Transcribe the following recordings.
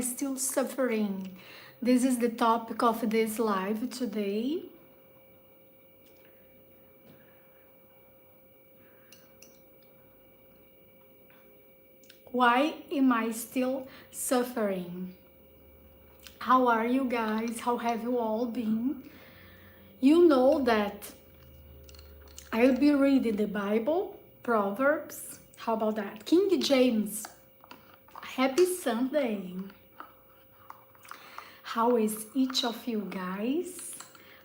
Still suffering? This is the topic of this live today. Why am I still suffering? How are you guys? How have you all been? You know that I'll be reading the Bible, Proverbs. How about that? King James. Happy Sunday. How is each of you guys?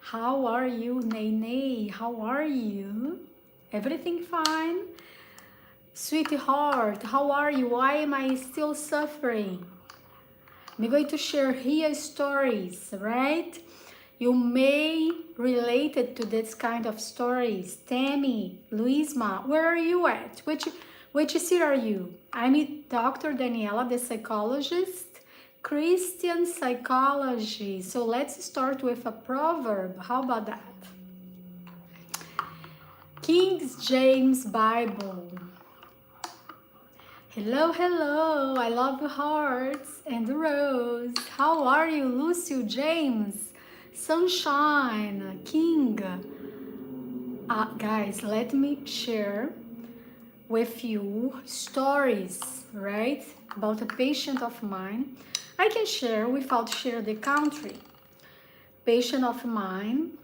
How are you, Nene? How are you? Everything fine? Sweetheart, how are you? Why am I still suffering? I'm going to share here stories, right? You may relate it to this kind of stories. Tammy, Luisma, where are you at? Which city are you? I'm Dr. Daniela, the psychologist, Christian psychology. So let's start with a proverb. How about that? King James Bible. Hello, hello. I love the hearts and the rose. How are you, Lucio James? Sunshine, King. Guys, let me share with you stories, right? About a patient of mine. I can share without share the country. Patient of mine.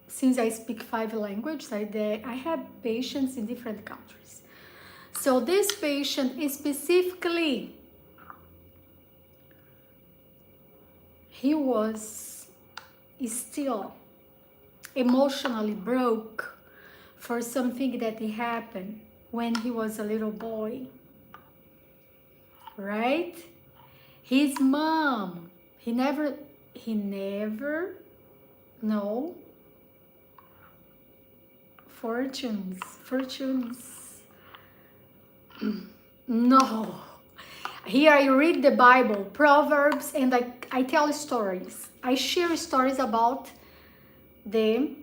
Since I speak 5 languages, I have patients in different countries. So this patient is specifically, he was still emotionally broke for something that happened when he was a little boy, right? His mom, he never know fortunes. No. Here I read the Bible, Proverbs, and I tell stories. I share stories about them.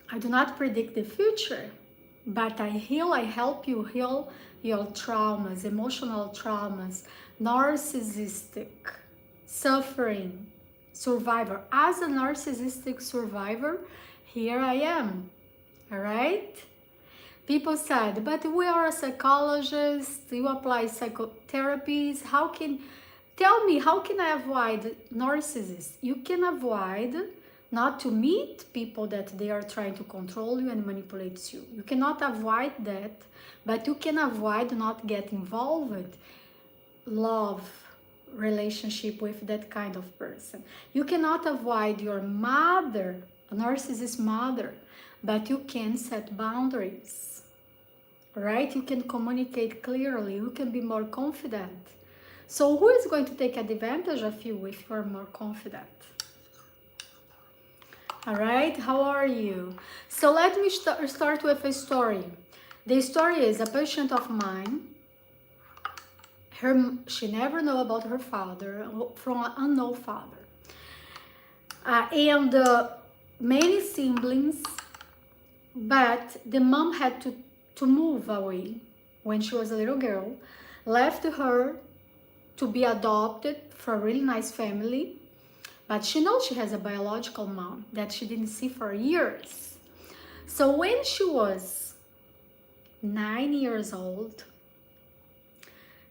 I do not predict the future, but I help you heal your traumas, emotional traumas, narcissistic, suffering, survivor. As a narcissistic survivor, here I am, all right? People said, but we are a psychologist, you apply psychotherapies, tell me, how can I avoid narcissists? You can avoid not to meet people that they are trying to control you and manipulate you. You cannot avoid that, but you can avoid not get involved, love, relationship with that kind of person. You cannot avoid your mother, a narcissist mother, but you can set boundaries, right? You can communicate clearly, you can be more confident. So who is going to take advantage of you if you are more confident? All right, how are you? So let me start with a story. The story is a patient of mine. She never know about her father, from an unknown father. And many siblings, but the mom had to move away when she was a little girl, left her to be adopted for a really nice family. But she knows she has a biological mom that she didn't see for years. So when she was 9 years old,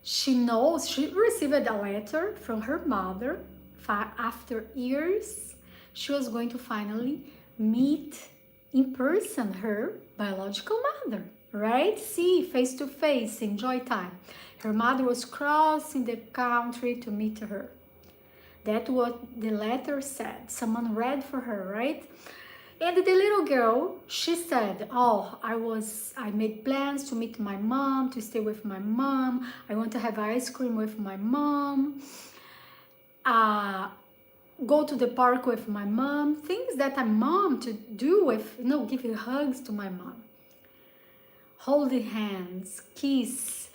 she received a letter from her mother. After years, she was going to finally meet in person her biological mother, right? See, face to face, enjoy time. Her mother was crossing the country to meet her. That's what the letter said. Someone read for her, right? And the little girl, she said, oh, I made plans to meet my mom, to stay with my mom. I want to have ice cream with my mom. Go to the park with my mom. Things that a mom to do with, giving hugs to my mom. Holding hands, kiss.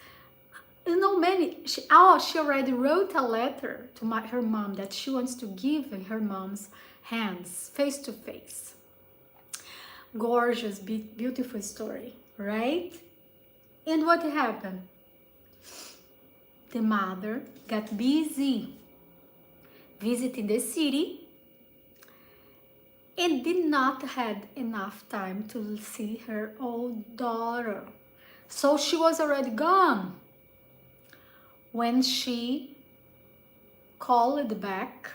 She already wrote a letter to her mom that she wants to give her mom's hands, face to face. Gorgeous, beautiful story, right? And what happened? the mother got busy visiting the city and did not have enough time to see her old daughter. So she was already gone when she called back,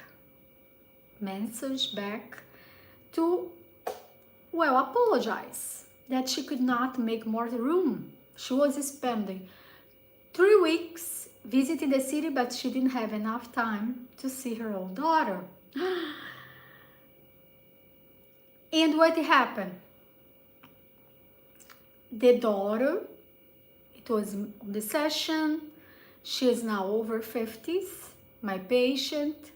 messaged back to, well, apologize that she could not make more room. She was spending 3 weeks visiting the city, but she didn't have enough time to see her old daughter. And what happened? The daughter, it was on the session, she is now over 50s, my patient,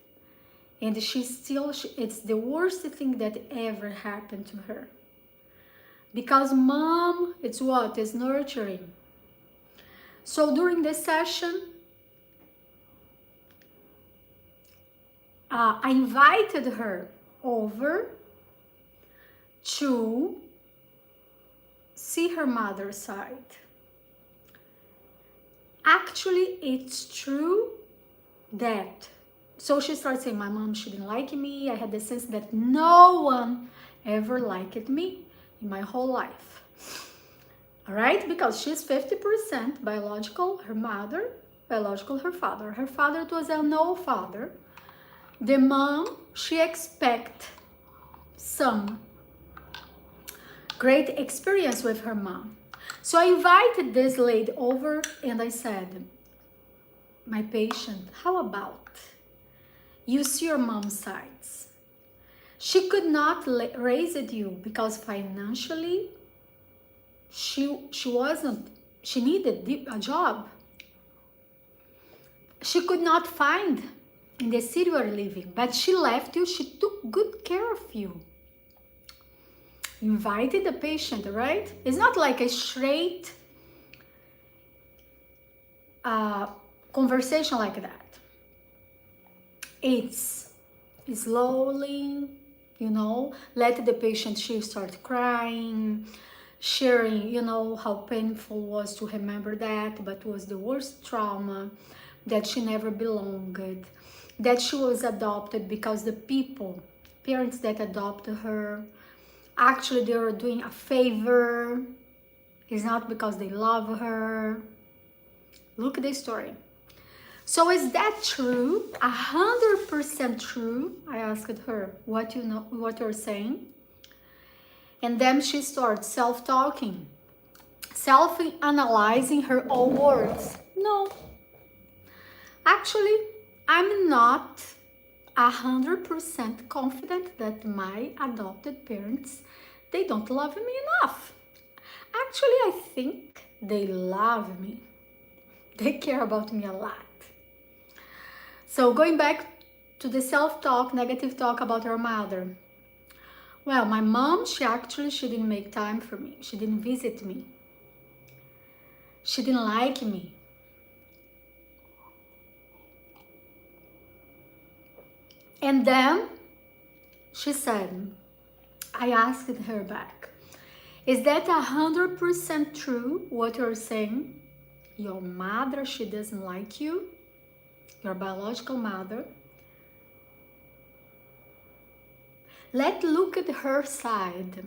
and it's the worst thing that ever happened to her. Because mom, it's what? Is nurturing. So during the session, I invited her over to see her mother's side. Actually, it's true that, so she started saying, my mom, she didn't like me. I had the sense that no one ever liked me in my whole life. All right, because she's 50% biological, her mother, biological, her father. Her father was a no father. The mom, she expect some great experience with her mom. So I invited this lady over and I said, my patient, how about you see your mom's sides? She could not raise you because financially she needed a job. She could not find in the city you are living, but she left you, she took good care of you. Invited the patient, right? It's not like a straight conversation like that. It's slowly, let the patient, she start crying, sharing, how painful it was to remember that, but it was the worst trauma, that she never belonged, that she was adopted because the parents that adopted her, actually they were doing a favor. It's not because they love her. Look at this story. So is that true? 100% true? I asked her, what you're saying? And then she starts self-talking, self-analyzing her own words. No, actually, I'm not 100% confident that my adopted parents, they don't love me enough. Actually, I think they love me. They care about me a lot. So going back to the self-talk, negative talk about her mother. Well, my mom, she didn't make time for me. She didn't visit me. She didn't like me. And then she said, I asked her back, is that 100% true what you're saying? Your mother, she doesn't like you, your biological mother. Let's look at her side.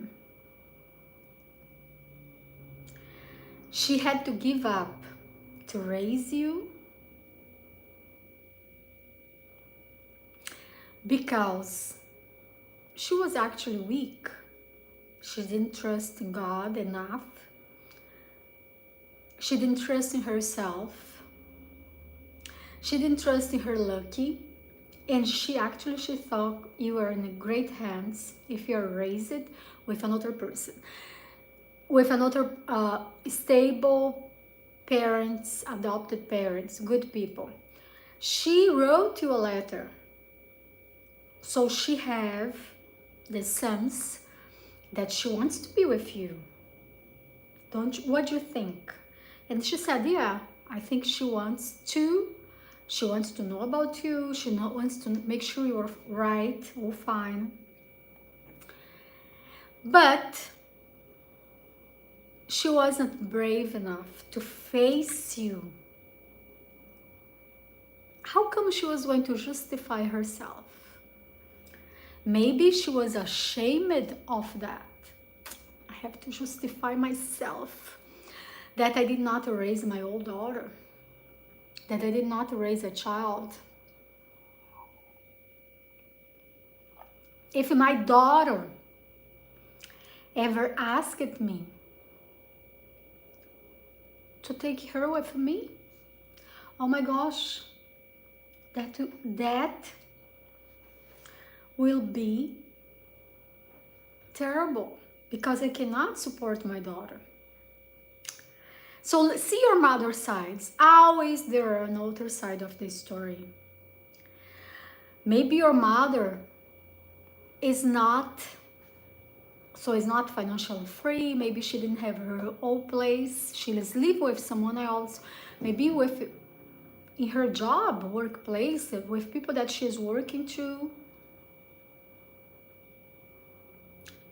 She had to give up to raise you because she was actually weak. She didn't trust in God enough. She didn't trust in herself. She didn't trust in her lucky. And she thought you were in great hands if you're raised with another person, with another stable parents, adopted parents, good people. She wrote you a letter. So she have the sense that she wants to be with you. What do you think? And she said, yeah, I think she wants to know about you. She wants to make sure you're right or fine. But she wasn't brave enough to face you How come she was going to justify herself? Maybe she was ashamed of that. I have to justify myself that I did not raise my old daughter, that I did not raise a child. If my daughter ever asked me to take her with me, oh my gosh, that will be terrible, because I cannot support my daughter. So see your mother's sides. Always there are another side of the story. Maybe your mother is not financially free. Maybe she didn't have her own place. She lives with someone else. Maybe in her job, workplace, with people that she's working to.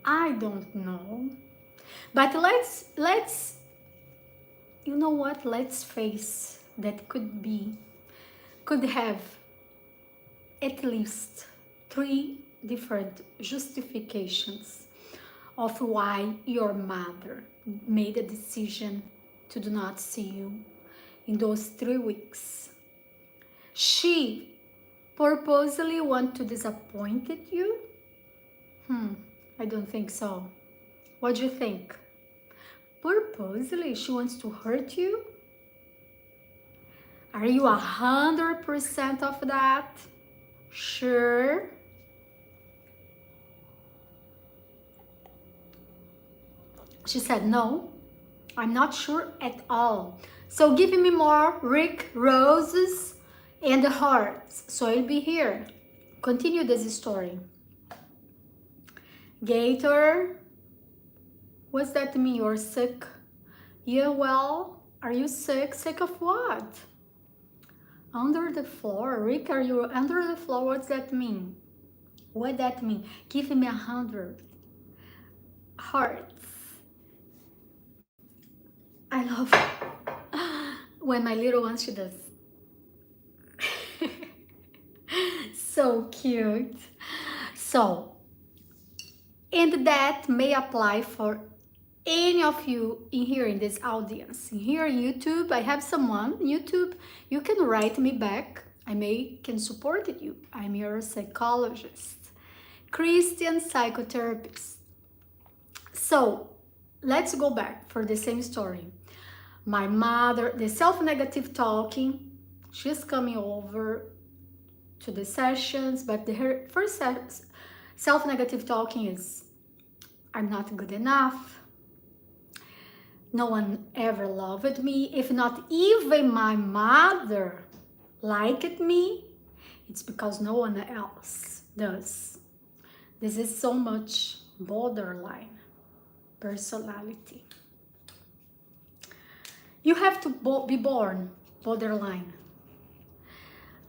I don't know. But let's you know what? Let's face that could have at least 3 different justifications of why your mother made a decision to do not see you in those 3 weeks. She purposely want to disappoint you? I don't think so. What do you think? Purposely she wants to hurt you? Are you 100% of that? Sure? She said, no, I'm not sure at all. So give me more Rick roses and hearts. So I'll be here. Continue this story. Gator, what's that mean? You're sick? Yeah, well, are you sick? Sick of what? Under the floor? Rick, are you under the floor? What's that mean? What that mean? Give me 100 hearts. I love when my little one, she does. So cute. So, and that may apply for any of you in here in this audience. Here on YouTube, I have someone, YouTube, you can write me back. can support you. I'm your psychologist, Christian psychotherapist. So let's go back for the same story. My mother, the self-negative talking, she's coming over to the sessions, but her first self-negative talking is, I'm not good enough. No one ever loved me. If not even my mother liked me, it's because no one else does. This is so much borderline personality. You have to be born borderline.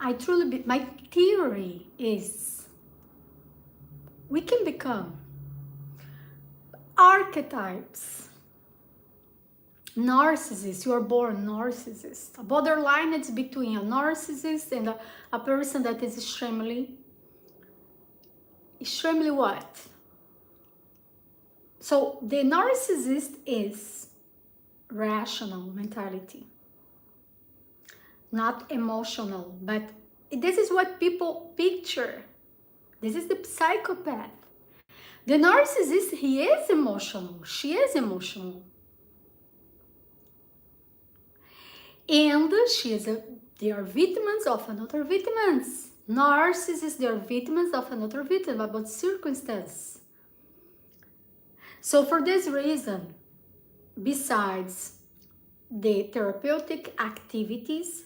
My theory is we can become archetypes. Narcissist, you are born narcissist. A borderline is between a narcissist and a person that is extremely what? So the narcissist is rational mentality, not emotional, but this is what people picture. This is the psychopath. The narcissist, he is emotional, she is emotional. And they are victims of another victims. Narcissists, they are victims of another victim about circumstance. So for this reason, besides the therapeutic activities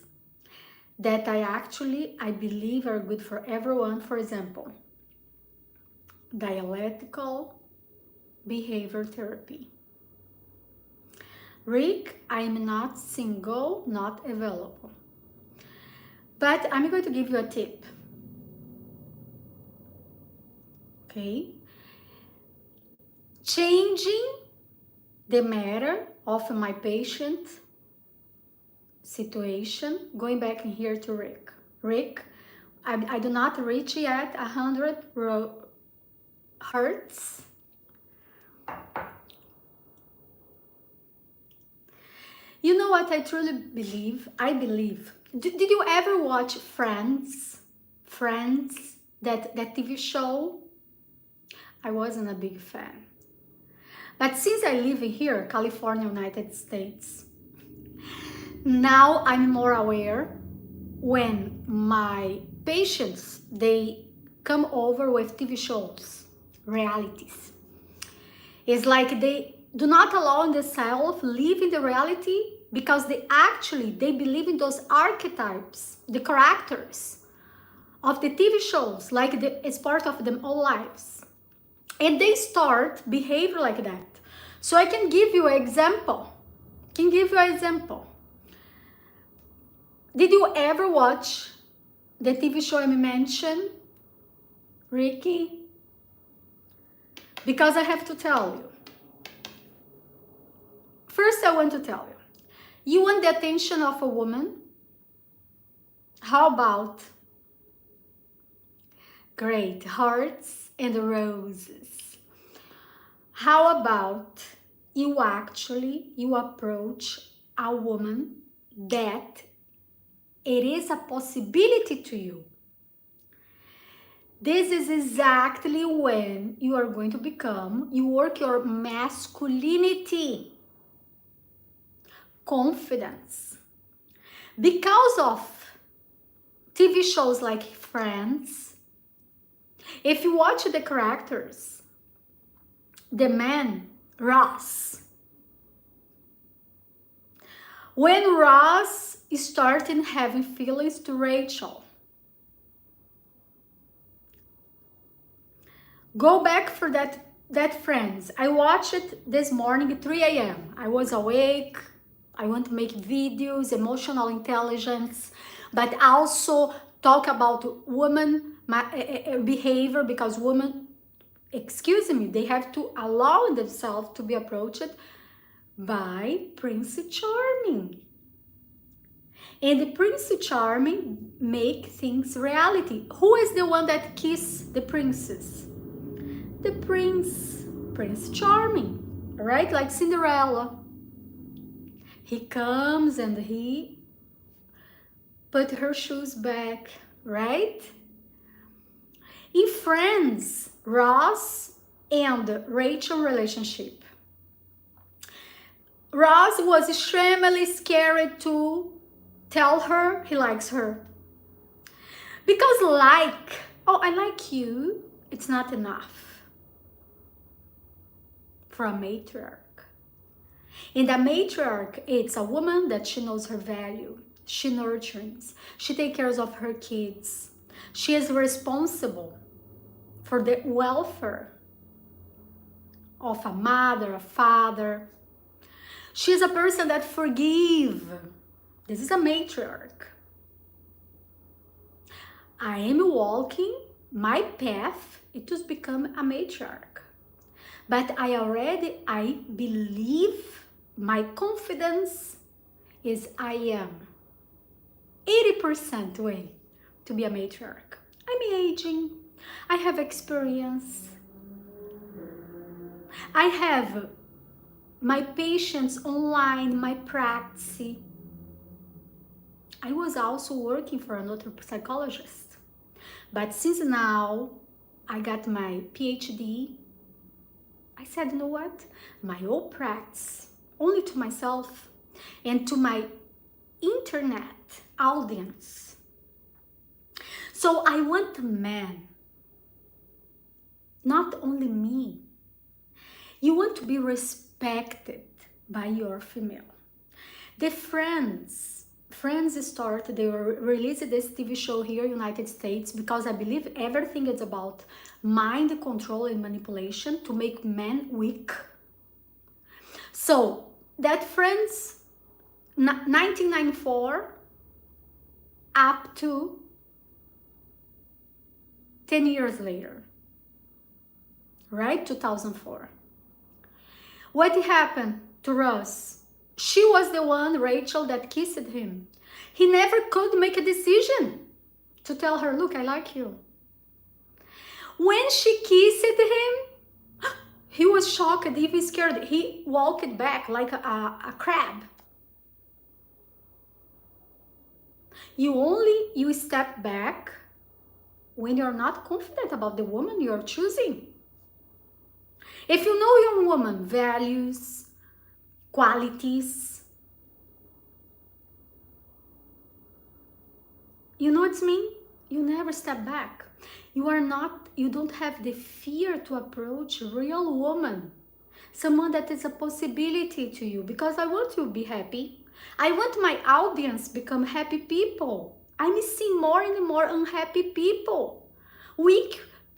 that I believe are good for everyone, for example, dialectical behavior therapy. Rick, I'm not single, not available. But I'm going to give you a tip. Okay? Changing the matter of my patient situation, going back in here to Rick. Rick, I do not reach yet 100 hertz. You know what I truly believe? I believe. Did you ever watch Friends? Friends, that TV show? I wasn't a big fan. But since I live here, California, United States, now I'm more aware when my patients, they come over with TV shows, realities. It's like they do not allow themselves live in the reality because they believe in those archetypes, the characters of the TV shows, like it's part of their own lives. And they start behavior like that. So I can give you an example. Did you ever watch the TV show I mentioned, Ricky? Because I have to tell you. First, I want to tell you. You want the attention of a woman? How about great hearts and roses? How about you approach a woman that it is a possibility to you? This is exactly when you are going to you work your masculinity, confidence. Because of TV shows like Friends, if you watch the characters, the man, Ross, when Ross started having feelings to Rachel, go back for that Friends. I watched it this morning at 3 a.m. I was awake. I want to make videos, emotional intelligence, but also talk about women behavior, because women, they have to allow themselves to be approached by Prince Charming. And the Prince Charming make things reality. Who is the one that kissed the princess? The Prince Charming, right? Like Cinderella. He comes and he put her shoes back, right? In Friends, Ross and Rachel relationship. Ross was extremely scared to tell her he likes her. Because I like you, it's not enough for a matriarch. And a matriarch, it's a woman that she knows her value. She nurtures. She takes care of her kids. She is responsible for the welfare of a mother, a father. She is a person that forgives. This is a matriarch. I am walking my path. It has become a matriarch. But I believe, my confidence is I am 80% way to be a matriarch. I'm aging. I have experience. I have my patients online, my practice. I was also working for another psychologist. But since now I got my PhD, I said, you know what? My own practice, only to myself and to my internet audience. So I want a man, not only me. You want to be respected by your female. The Friends started, they released this TV show here in the United States because I believe everything is about mind control and manipulation to make men weak. So that Friends, 1994 up to 10 years later, right? 2004. What happened to Ross? She was the one, Rachel, that kissed him. He never could make a decision. to tell her, look, I like you. When she kissed him, he was shocked, even scared. He walked back like a crab. You step back when you're not confident about the woman you're choosing. If you know your woman values, qualities, you know what I mean? You never step back. You don't have the fear to approach a real woman, someone that is a possibility to you, because I want you to be happy. I want my audience become happy people. I'm seeing more and more unhappy people.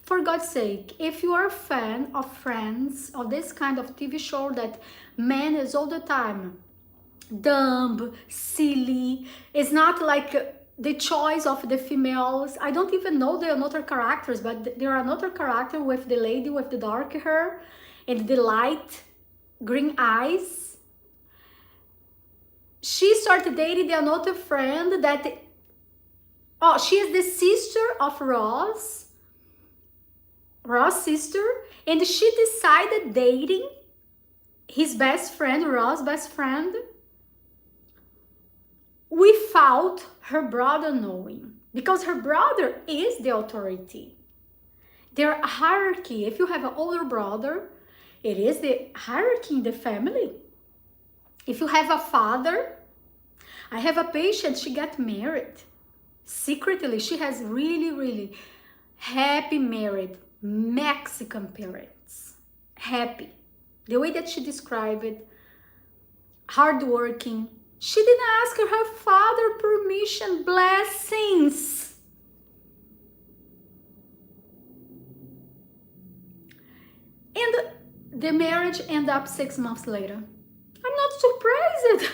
For God's sake, if you are a fan of Friends, of this kind of TV show that man is all the time dumb, silly, it's not like the choice of the females. I don't even know the another characters, but there are another character with the lady with the dark hair and the light green eyes. She started dating the another friend that, she is the sister of Ross sister, and she decided dating his best friend, Ross' best friend, without her brother knowing, because her brother is the authority. There are hierarchy. If you have an older brother, it is the hierarchy in the family. If you have a father, I have a patient, she got married secretly. She has really, really happy married Mexican parents. Happy. The way that she described it, hardworking. She didn't ask her father permission, blessings. And the marriage ended up 6 months later. I'm not surprised.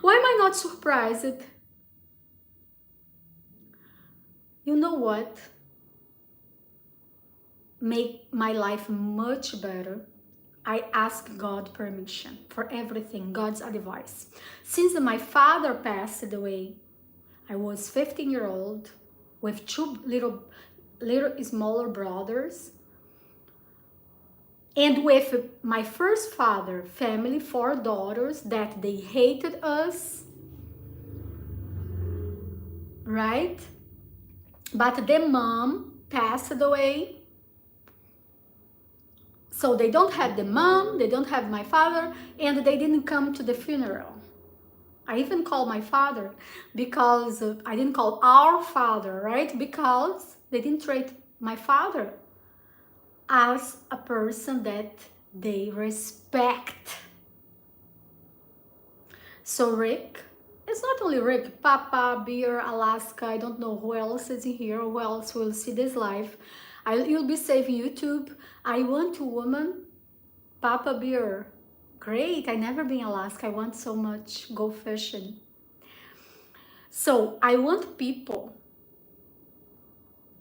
Why am I not surprised? You know what? Make my life much better. I ask God permission for everything, God's advice. Since my father passed away, I was 15-year-old with two little smaller brothers. And with my first father family, 4 daughters that they hated us, right? But the mom passed away. So they don't have the mom, they don't have my father, and they didn't come to the funeral. I even called my father because I didn't call our father, right? Because they didn't treat my father as a person that they respect. So Rick, it's not only Rick, Papa, Beer, Alaska, I don't know who else is in here, who else will see this live. You'll be saving YouTube. I want a woman, Papa Beer. Great, I never been Alaska. I want so much go fishing. So I want people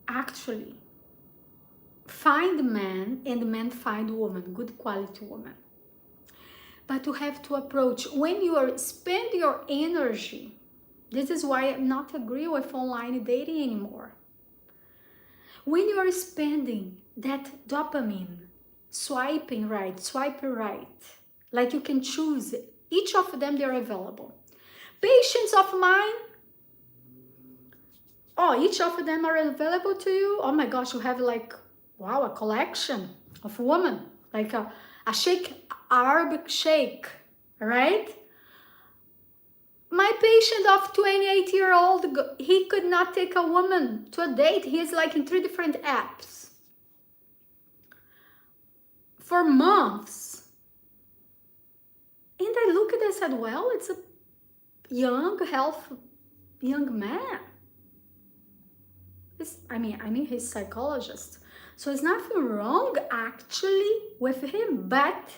actually find man and man find woman, good quality woman. But you have to approach, when you are spend your energy, this is why I'm not agree with online dating anymore. When you are spending that dopamine, swiping right, like you can choose, each of them, they're available. Patients of mine, each of them are available to you. Oh my gosh, you have like, wow, a collection of women, like a sheikh, Arabic sheikh, right? My patient of 28-year-old, he could not take a woman to a date. He is like in 3 different apps for months. And I looked and I said, well, it's a young, healthy young man. He's a psychologist. So there's nothing wrong actually with him, but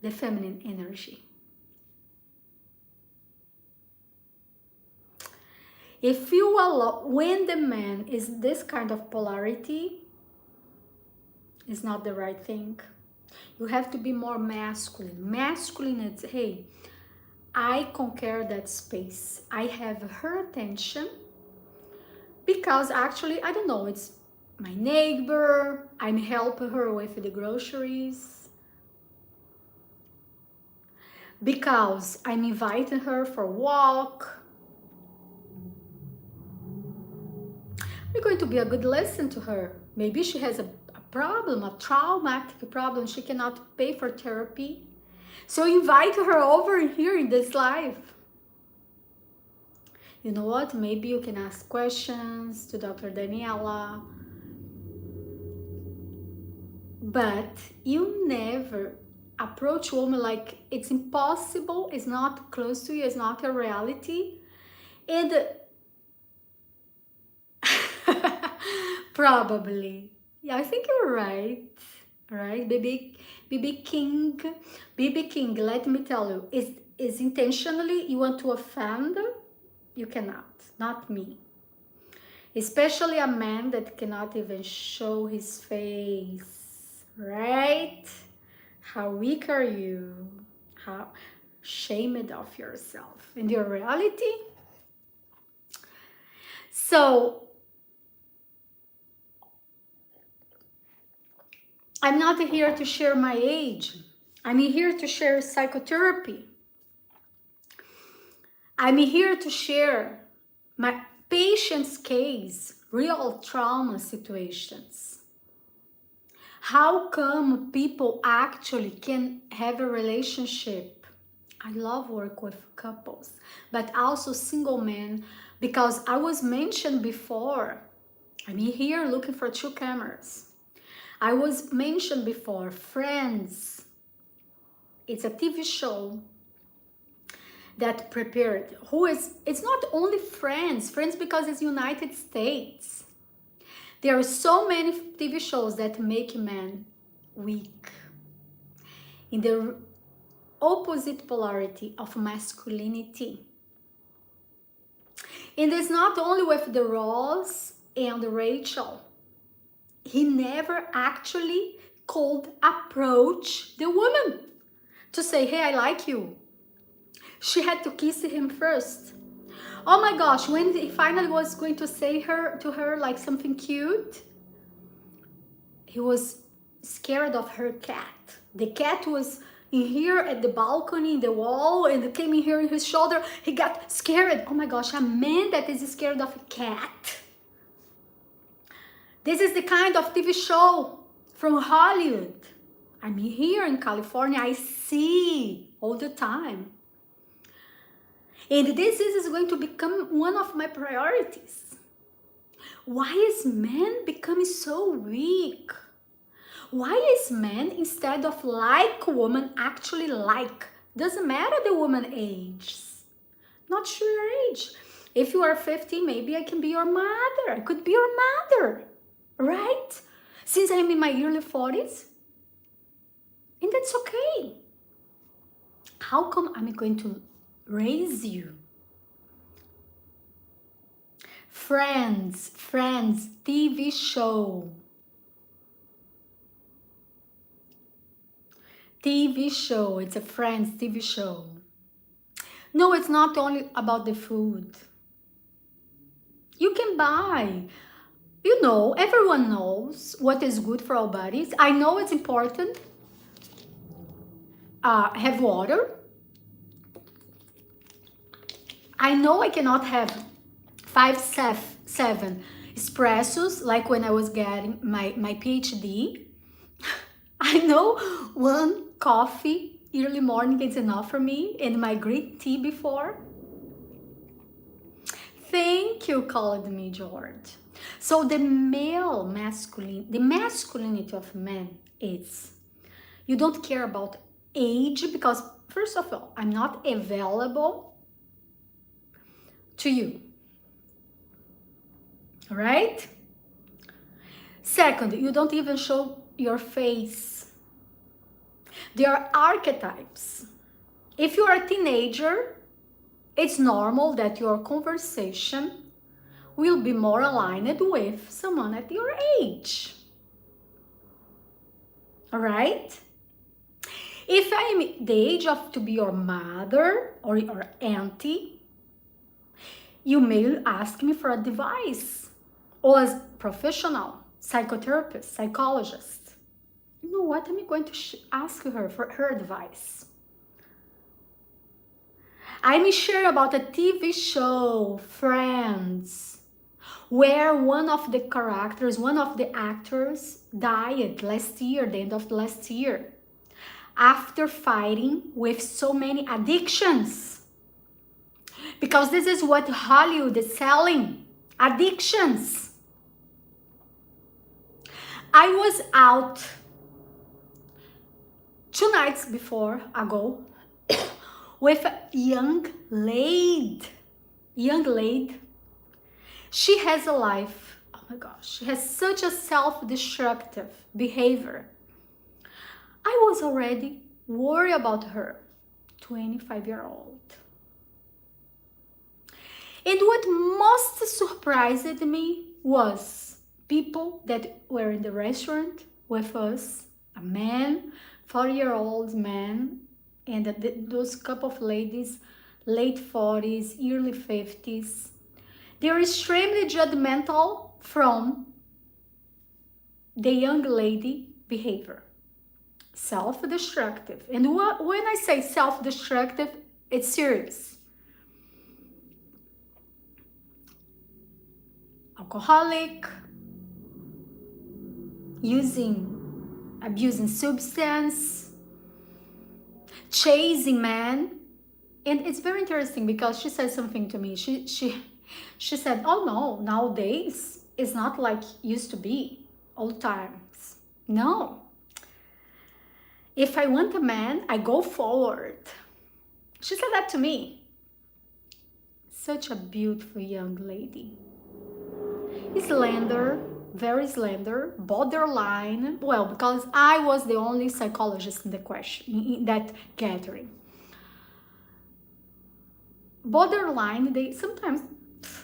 the feminine energy. If you allow, when the man is this kind of polarity, it's not the right thing. You have to be more masculine. Masculine is, hey, I conquer that space. I have her attention because actually, I don't know, it's my neighbor, I'm helping her with the groceries, because I'm inviting her for a walk. I'm going to be a good lesson to her. Maybe she has a problem, a traumatic problem. She cannot pay for therapy. So invite her over here in this life. You know what? Maybe you can ask questions to Dr. Daniela. But you never approach a woman like it's impossible, it's not close to you, it's not a reality. And probably, yeah, I think you're right. Right, BB King, BB King. Let me tell you, is intentionally you want to offend? You cannot, not me. Especially a man that cannot even show his face, right? How weak are you? How ashamed of yourself and your reality? So I'm not here to share my age. I'm here to share psychotherapy. I'm here to share my patient's case, real trauma situations. How come people actually can have a relationship? I love work with couples, but also single men, because I was mentioned before. I'm here looking for 2 cameras. I was mentioned before, Friends. It's a TV show that prepared. It's not only Friends because it's United States. There are so many TV shows that make men weak. In the opposite polarity of masculinity. And it's not only with the Ross and Rachel. He never actually could approach the woman to say, hey, I like you. She had to kiss him first. Oh my gosh, when he finally was going to say to her like something cute, he was scared of her cat. The cat was in here at the balcony, in the wall, and it came in here in his shoulder. He got scared. Oh my gosh, a man that is scared of a cat. This is the kind of TV show from Hollywood. I mean, here in California, I see all the time. And this is going to become one of my priorities. Why is men becoming so weak? Why is men, instead of like woman, actually like? Doesn't matter the woman age. Not sure your age. If you are 50, maybe I can be your mother. I could be your mother. Right? Since I'm in my early 40s. And that's okay. How come I'm going to raise you? Friends, TV show. TV show, it's a Friends TV show. No, it's not only about the food. You can buy. You know, everyone knows what is good for our bodies. I know it's important. Have water. I know I cannot have 5, 7 espressos like when I was getting my PhD. I know 1 coffee early morning is enough for me, and my green tea before. Thank you, called me George. So the masculinity of men is, you don't care about age, because first of all, I'm not available to you. Right? Second, you don't even show your face. There are archetypes. If you are a teenager, it's normal that your conversation will be more aligned with someone at your age. All right? If I am the age of to be your mother or your auntie, you may ask me for advice, or as professional, psychotherapist, psychologist. You know what? I'm going to ask her for her advice. I'm sure about a TV show, Friends, where one of the characters, one of the actors died last year, the end of last year, after fighting with so many addictions. Because this is what Hollywood is selling, addictions. I was out 2 nights ago with a young lady. She has a life. Oh my gosh, she has such a self-destructive behavior. I was already worried about her, 25-year-old. And what most surprised me was people that were in the restaurant with us, a man, 40-year-old man, and those couple of ladies, late 40s, early 50s. They're extremely judgmental from the young lady behavior. Self-destructive. And when I say self-destructive, it's serious. Alcoholic, abusing substance, chasing men. And it's very interesting because she said something to me. She said, oh no, nowadays it's not like used to be, old times. No. If I want a man, I go forward. She said that to me. Such a beautiful young lady. Slender, very slender, borderline. Well, because I was the only psychologist in that gathering. Borderline, they sometimes,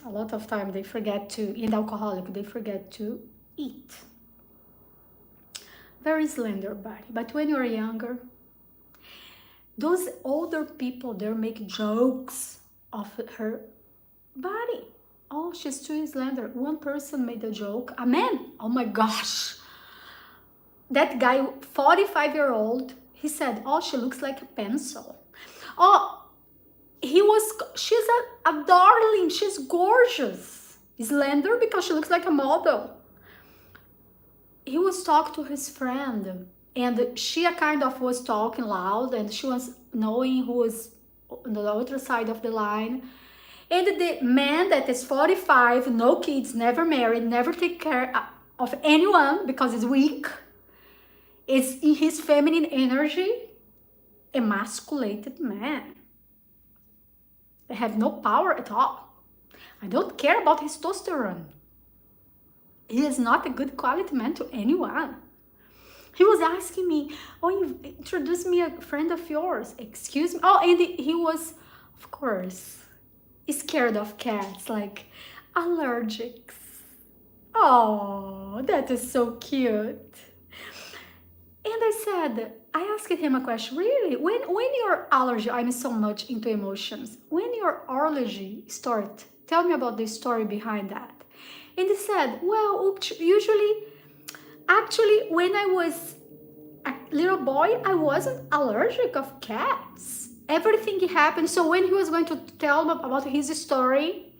a lot of time, they forget to, and alcoholic, they forget to eat. Very slender body. But when you're younger, those older people, they make jokes of her body. Oh, she's too slender. One person made a joke. A man, oh my gosh. That guy, 45-year-old, he said, oh, she looks like a pencil. Oh, she's a darling. She's gorgeous. Slender because she looks like a model. He was talking to his friend, and she kind of was talking loud, and she was knowing who was on the other side of the line. And the man that is 45, no kids, never married, never take care of anyone because he's weak, is in his feminine energy, emasculated man. They have no power at all. I don't care about his testosterone. He is not a good quality man to anyone. He was asking me, oh, you introduced me a friend of yours. Excuse me. Oh, and he was, of course, scared of cats, like allergics. Oh, that is so cute. And I asked him a question, really, when your allergy, I'm so much into emotions, when your allergy start, tell me about the story behind that. And he said, well, actually, when I was a little boy, I wasn't allergic of cats. Everything happened. So when he was going to tell me about his story,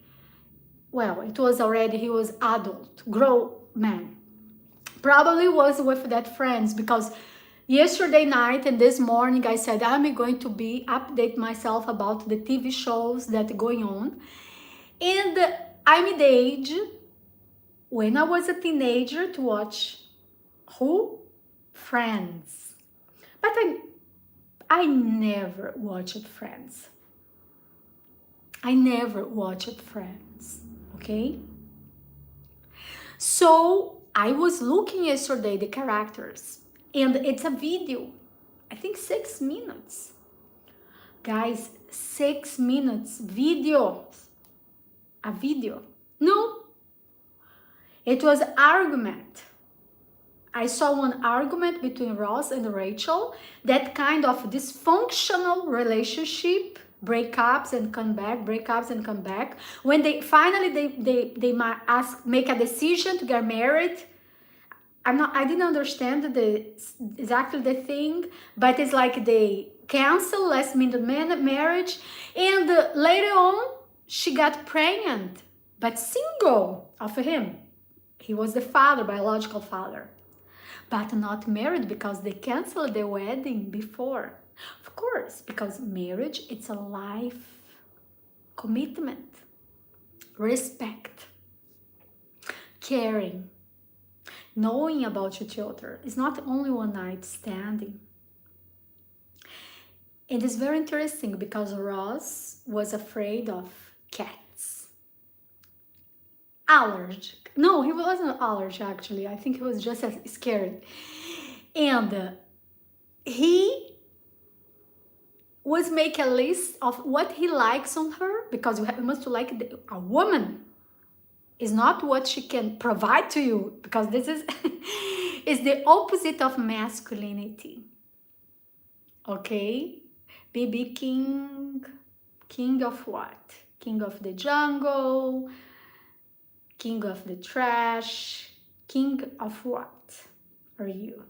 well, it was already, he was adult, grown man. Probably was with that friends, because yesterday night and this morning I said I'm going to update myself about the TV shows that are going on. And I'm the age when I was a teenager to watch who? Friends. But I never watched Friends. I never watched Friends, okay? So I was looking yesterday the characters, and it's a video, I think 6 minutes. Guys, 6 minutes video. A video. No. It was argument. I saw one argument between Ross and Rachel, that kind of dysfunctional relationship, breakups and come back, breakups and come back. When they finally they might make a decision to get married. I didn't understand exactly the thing, but it's like they cancel last minute marriage, and later on she got pregnant, but single of him. He was the father, biological father, but not married because they canceled the wedding before. Of course, because marriage, it's a life commitment, respect, caring, knowing about your children. It's not only one night standing. It is very interesting because Ross was afraid of cats. Allergic. No, he wasn't allergic actually. I think he was just scared. And he was make a list of what he likes on her, because you must like a woman is not what she can provide to you, because this is is the opposite of masculinity. Okay, BB king of what? King of the jungle, king of the trash, king of what are you?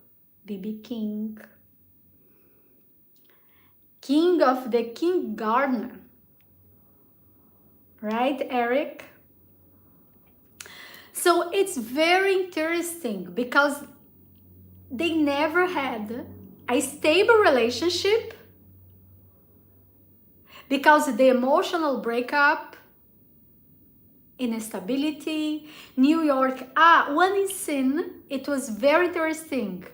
BB King. King of the kindergarten, right, Eric? So it's very interesting because they never had a stable relationship, because the emotional breakup, instability, New York. One scene, it was very interesting.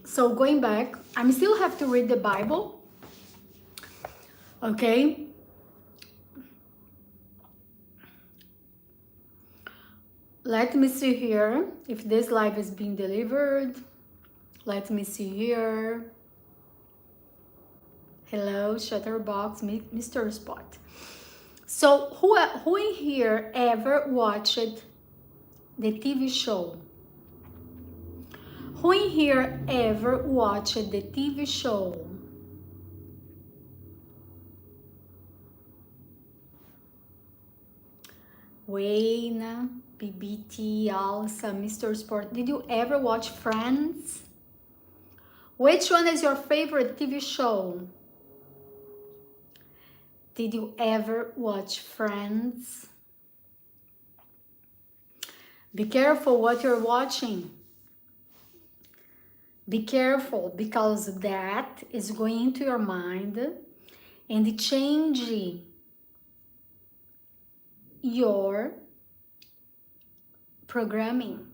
So going back, I still have to read the Bible. Okay. Let me see here if this live is being delivered. Let me see here. Hello, Shutterbox, Mr. Spot. So who in here ever watched the TV show? Who in here ever watched the TV show? Wayne, BBT, Alsa, Mr. Sport. Did you ever watch Friends? Which one is your favorite TV show? Did you ever watch Friends? Be careful what you're watching. Be careful, because that is going into your mind and changing your programming.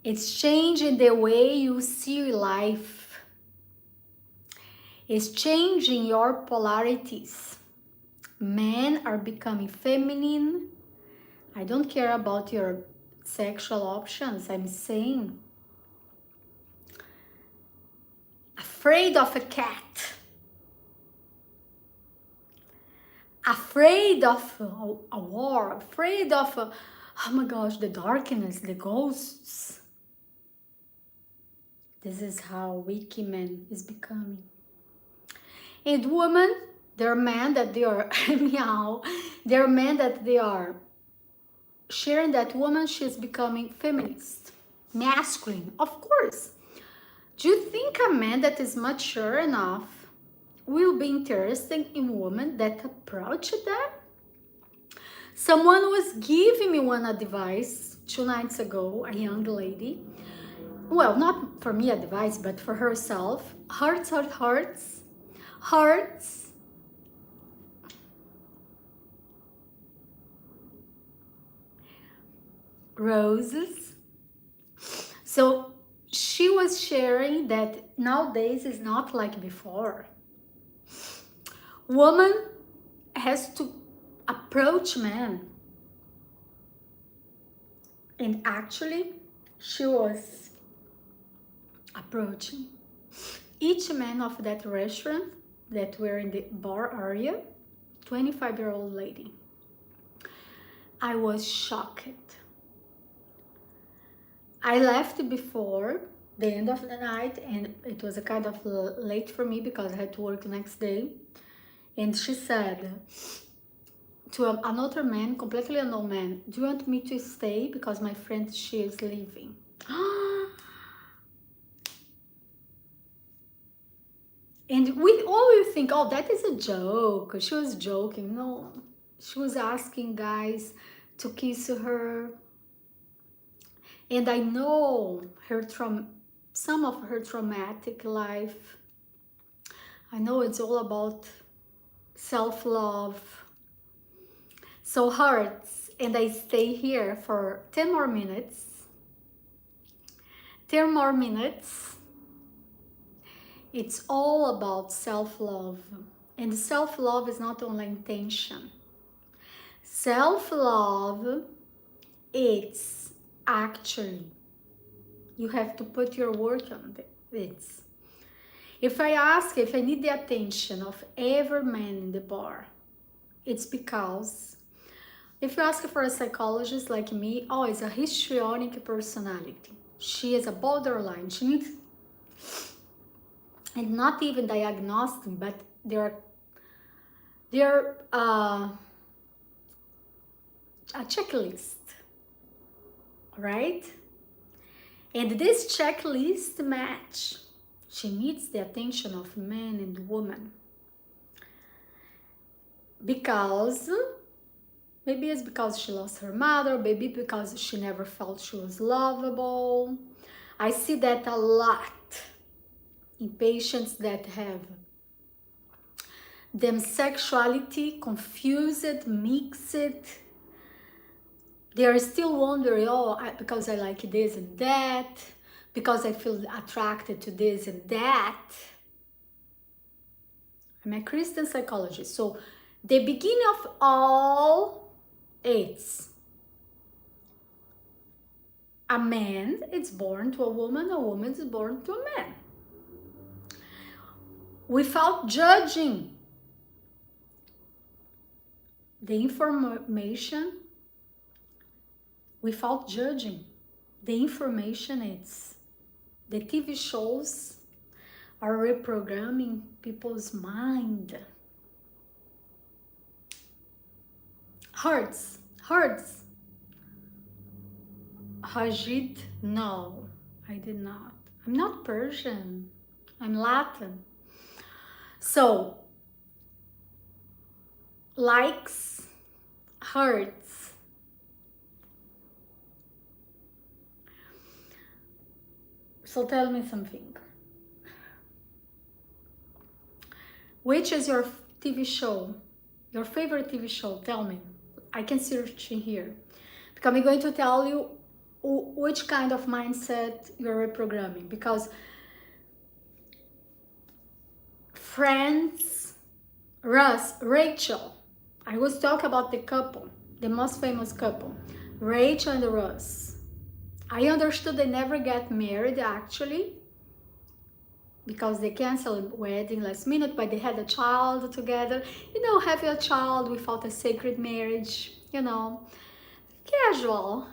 It's changing the way you see life. It's changing your polarities. Men are becoming feminine. I don't care about your sexual options. I'm saying, afraid of a cat. Afraid of a war. Afraid of, oh my gosh, the darkness, the ghosts. This is how weak men is becoming. And women, there are men that they are meow. There are men that they are sharing that woman, she's becoming feminist, masculine. Of course. Do you think a man that is mature enough will be interested in women that approach that? Someone was giving me one advice 2 nights ago, a young lady. Well, not for me advice, but for herself. Hearts are hearts. Hearts. Roses. So she was sharing that nowadays is not like before. Woman has to approach men. And actually, she was approaching each man of that restaurant that were in the bar area, 25-year-old lady. I was shocked. I left before the end of the night, and it was a kind of late for me because I had to work the next day. And she said to another man, completely unknown man, do you want me to stay because my friend, she is leaving? And we always think, oh, that is a joke. She was joking. No, she was asking guys to kiss her. And I know her some of her traumatic life. I know it's all about self-love. So hearts, and I stay here for 10 more minutes. 10 more minutes. It's all about self-love. And self-love is not only intention. Self-love, it's actually, you have to put your work on it. If I need the attention of every man in the bar, it's because if you ask for a psychologist like me, oh, it's a histrionic personality. She is a borderline. She needs, and not even diagnostic, but they're a checklist, right? And this checklist match. She needs the attention of men and women because maybe it's because she lost her mother, maybe because she never felt she was lovable. I see that a lot in patients that have them sexuality confused, mixed. They are still wondering, oh, because I like this and that, because I feel attracted to this and that. I'm a Christian psychologist. So the beginning of all, it's a man is born to a woman is born to a man. Without judging the information, without judging the information, it's the TV shows are reprogramming people's mind. Hearts. Hajit, no, I did not. I'm not Persian, I'm Latin. So, likes, hearts. So tell me something. Which is your TV show? Your favorite TV show? Tell me. I can search in here. Because I'm going to tell you which kind of mindset you're reprogramming. Because Friends, Russ, Rachel. I was talking about the couple, the most famous couple, Rachel and Russ. I understood they never get married actually, because they canceled wedding last minute, but they had a child together. You know, having a child without a sacred marriage, you know, casual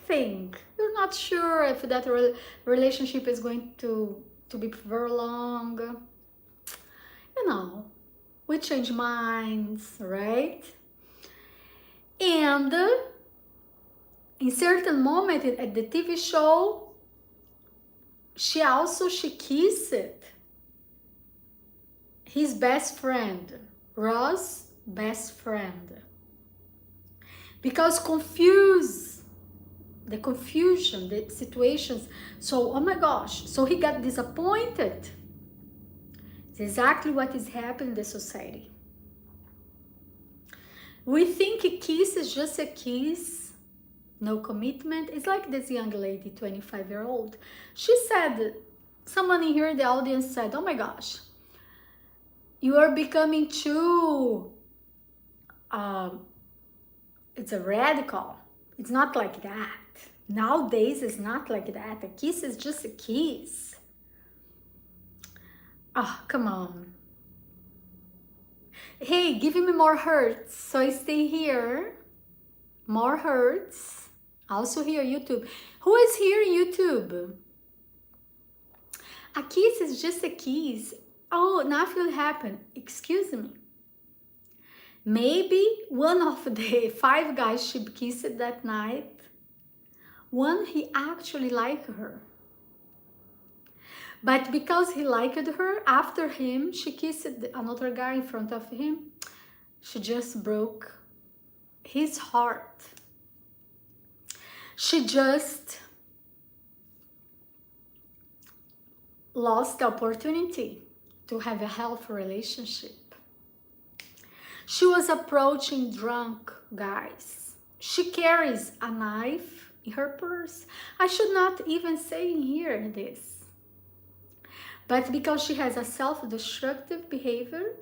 thing. You're not sure if that relationship is going to be very long. You know, we change minds, right? And in certain moment at the TV show, she kissed his best friend, Ross' best friend, because the confusion, the situations. So, oh my gosh, so he got disappointed. It's exactly what is happening in the society. We think a kiss is just a kiss, no commitment. It's like this young lady, 25-year-old. She said, someone in here in the audience said, oh my gosh, you are becoming too, it's a radical. It's not like that. Nowadays, it's not like that. A kiss is just a kiss. Oh, come on. Hey, give me more hearts. So I stay here. More hearts. Also here, YouTube. Who is here in YouTube? A kiss is just a kiss. Oh, nothing will happen. Excuse me. Maybe one of the 5 guys she kissed that night, one he actually liked her. But because he liked her, after him, she kissed another guy in front of him. She just broke his heart. She just lost the opportunity to have a healthy relationship. She was approaching drunk guys. She carries a knife in her purse. I should not even say here this. But because she has a self-destructive behavior,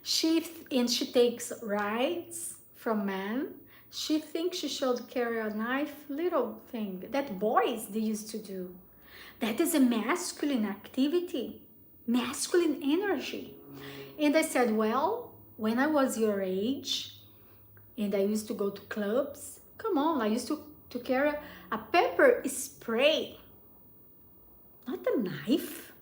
she takes rides from men, she thinks she should carry a knife, little thing that boys they used to do. That is a masculine activity, masculine energy. And I said, well, when I was your age and I used to go to clubs, come on, I used to carry a pepper spray, not a knife.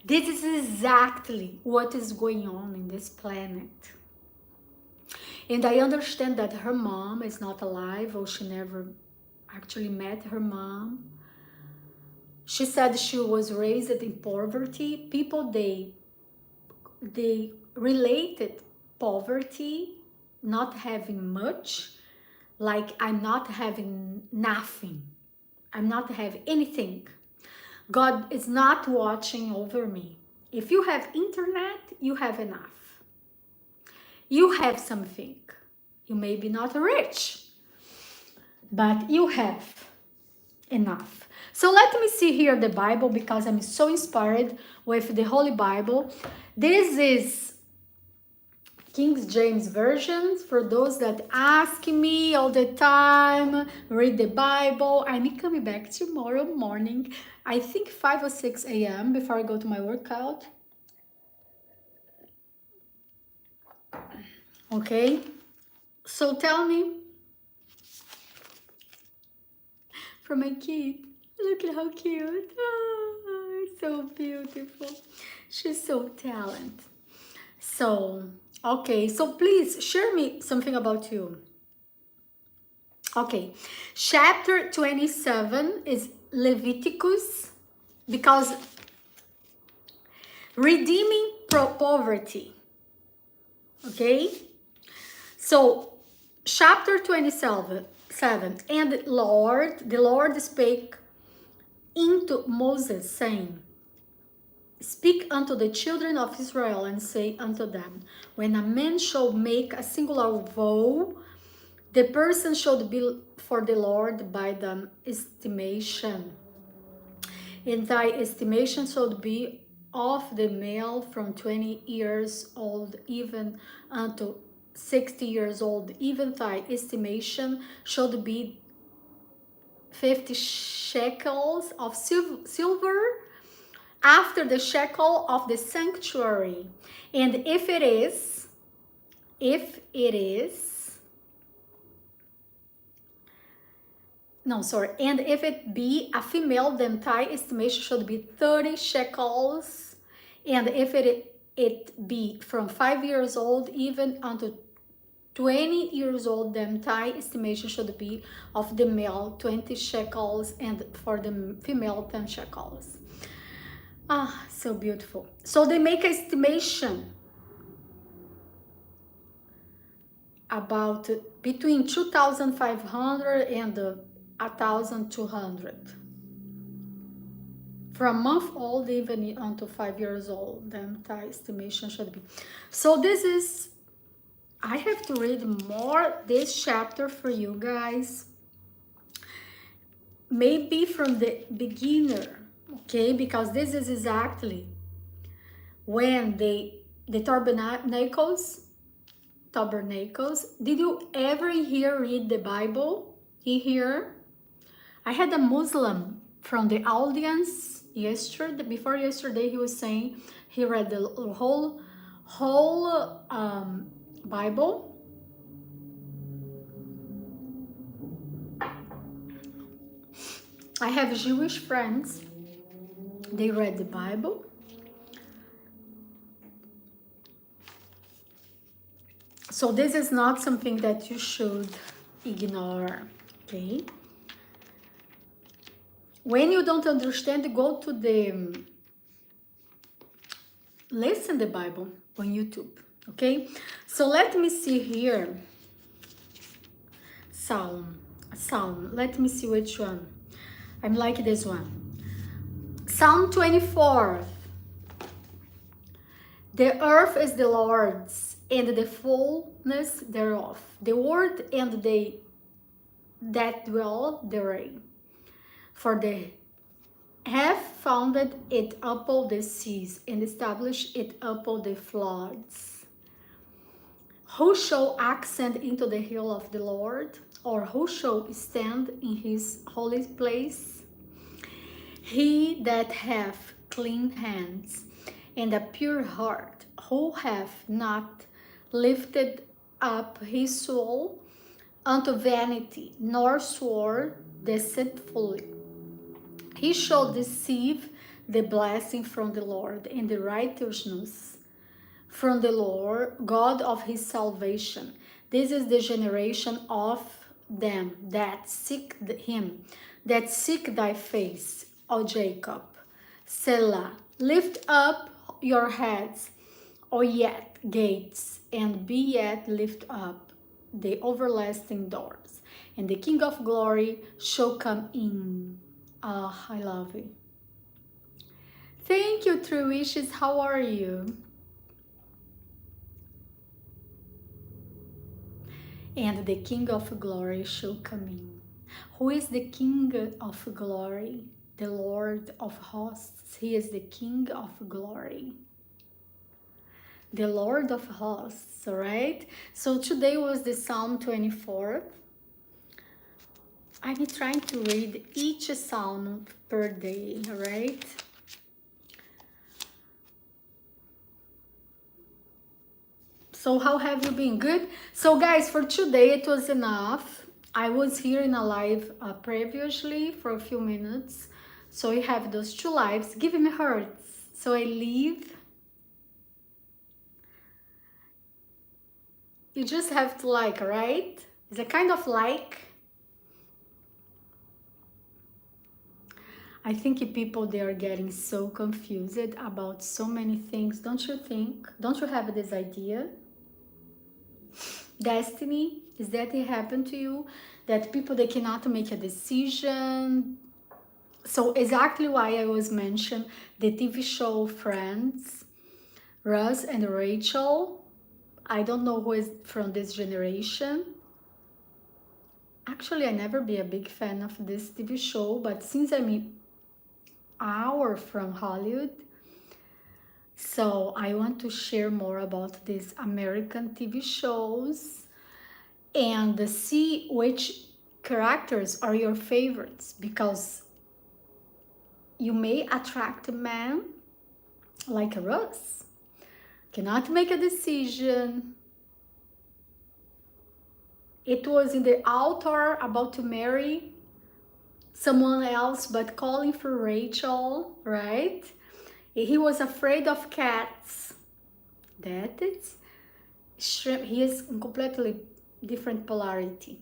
This is exactly what is going on in this planet. And I understand that her mom is not alive, or she never actually met her mom. She said she was raised in poverty. People, they related poverty, not having much, like I'm not having nothing. I'm not having anything. God is not watching over me. If you have internet, you have enough. You have something. You may be not rich, but you have enough. So let me see here the Bible, because I'm so inspired with the Holy Bible. This is King James Version. For those that ask me all the time, read the Bible. I'm coming back tomorrow morning, I think 5 or 6 a.m. before I go to my workout. Okay, so tell me, for my kid, look at how cute. Oh, so beautiful. She's so talented. So, okay, so please share me something about you. Okay, chapter 27 is Leviticus, because redeeming poverty. Okay, so chapter 27, and the Lord spake into Moses, saying, speak unto the children of Israel, and say unto them, when a man shall make a singular vow, the person should be for the Lord by the estimation. And thy estimation should be of the male from 20 years old even unto 60 years old. Even thy estimation should be 50 shekels of silver after the shekel of the sanctuary. And if it is, and if it be a female, then thy estimation should be 30 shekels. And if it be from 5 years old even unto 20 years old, then thy estimation should be of the male 20 shekels, and for the female 10 shekels. Ah, so beautiful. So they make an estimation about between 2,500 and 1,200. From a month old even unto 5 years old, then thy estimation should be. So this is I have to read more this chapter for you guys. Maybe from the beginner, okay? Because this is exactly when the tabernacles. Did you ever hear read the Bible here? I had a Muslim from the audience before yesterday. He was saying he read the whole Bible. I have Jewish friends. They read the Bible. So this is not something that you should ignore, okay? When you don't understand, go to the listen the Bible on YouTube, okay? So let me see here. Psalm. Let me see which one. I'm like this one. Psalm 24. The earth is the Lord's, and the fullness thereof, the world and they that dwell therein. For they have founded it upon the seas, and established it upon the floods. Who shall ascend into the hill of the Lord, or who shall stand in his holy place? He that hath clean hands and a pure heart, who hath not lifted up his soul unto vanity, nor swore deceitfully. He shall receive the blessing from the Lord, and the righteousness from the Lord, God of his salvation. This is the generation of them that seek him, that seek thy face, O Jacob. Selah. Lift up your heads, O yet gates, and be yet lift up the everlasting doors, and the King of glory shall come in. Ah, I love it. Thank you, True Wishes. How are you? And the King of glory shall come in. Who is the King of glory? The Lord of hosts. He is the King of glory. The Lord of hosts, all right? So today was the Psalm 24. I'm trying to read each psalm per day, all right? So how have you been? Good? So guys, for today it was enough. I was here in a live previously for a few minutes. So we have those 2 lives. Give me hearts. So I leave. You just have to like, right? It's a kind of like. I think people, they are getting so confused about so many things. Don't you think? Don't you have this idea? Destiny, is that it happened to you? That people, they cannot make a decision. So exactly why I was mentioned the TV show Friends, Ross and Rachel. I don't know who is from this generation. Actually, I never be a big fan of this TV show, but since I'm an hour from Hollywood, so I want to share more about these American TV shows and see which characters are your favorites, because you may attract a man like Russ, cannot make a decision. It was in the altar about to marry someone else, but calling for Rachel, right? He was afraid of cats. That is, he is in completely different polarity,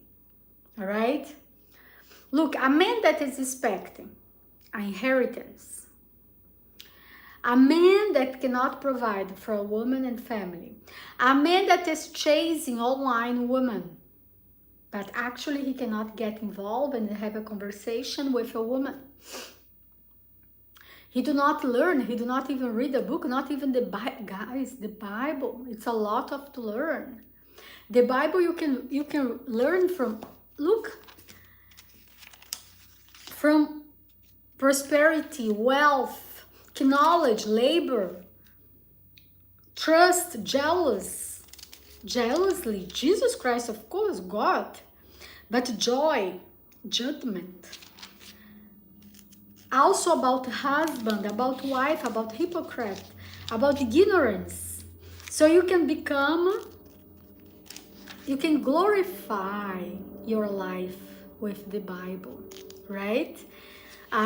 all right? Look, a man that is expecting an inheritance, a man that cannot provide for a woman and family, a man that is chasing online women, but actually he cannot get involved and have a conversation with a woman. He do not learn, he do not even read a book, not even the Bible. Guys, the Bible, it's a lot of to learn. The Bible you can learn from, look, from prosperity, wealth, knowledge, labor, trust, jealously, Jesus Christ, of course, God, but joy, judgment. Also about husband, about wife, about hypocrite, about ignorance. So you can glorify your life with the Bible, right?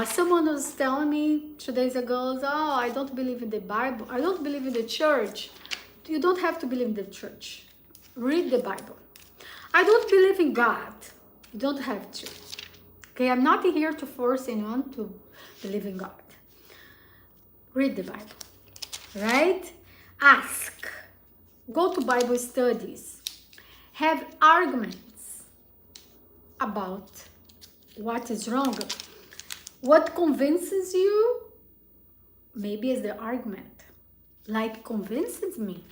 Someone was telling me 2 days ago, oh, I don't believe in the Bible. I don't believe in the church. You don't have to believe in the church. Read the Bible. I don't believe in God. You don't have to. Okay, I'm not here to force anyone to believe in God. Read the Bible, right? Ask. Go to Bible studies. Have arguments about what is wrong. What convinces you maybe is the argument. Like convinces me.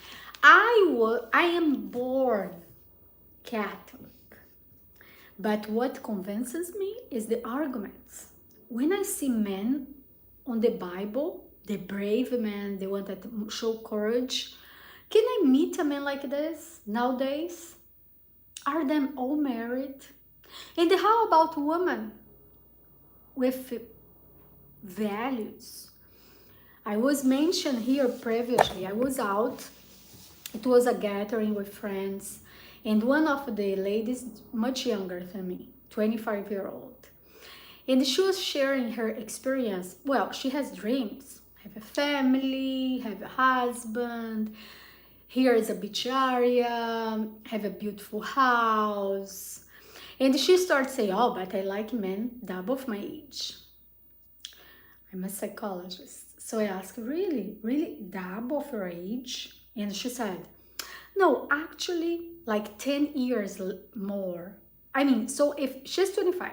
I am born Catholic. But what convinces me is the arguments. When I see men on the Bible, the brave men, the one that show courage, can I meet a man like this nowadays? Are them all married? And how about women with values? I was mentioned here previously, I was out, it was a gathering with friends, and one of the ladies, much younger than me, 25-year-old, and she was sharing her experience. Well, she has dreams, have a family, have a husband, here is a beach area, have a beautiful house, and she starts saying, oh, but I like men double of my age. I'm a psychologist. So I asked, really double of your age? And she said, no, actually like 10 years more. I mean, so if she's 25,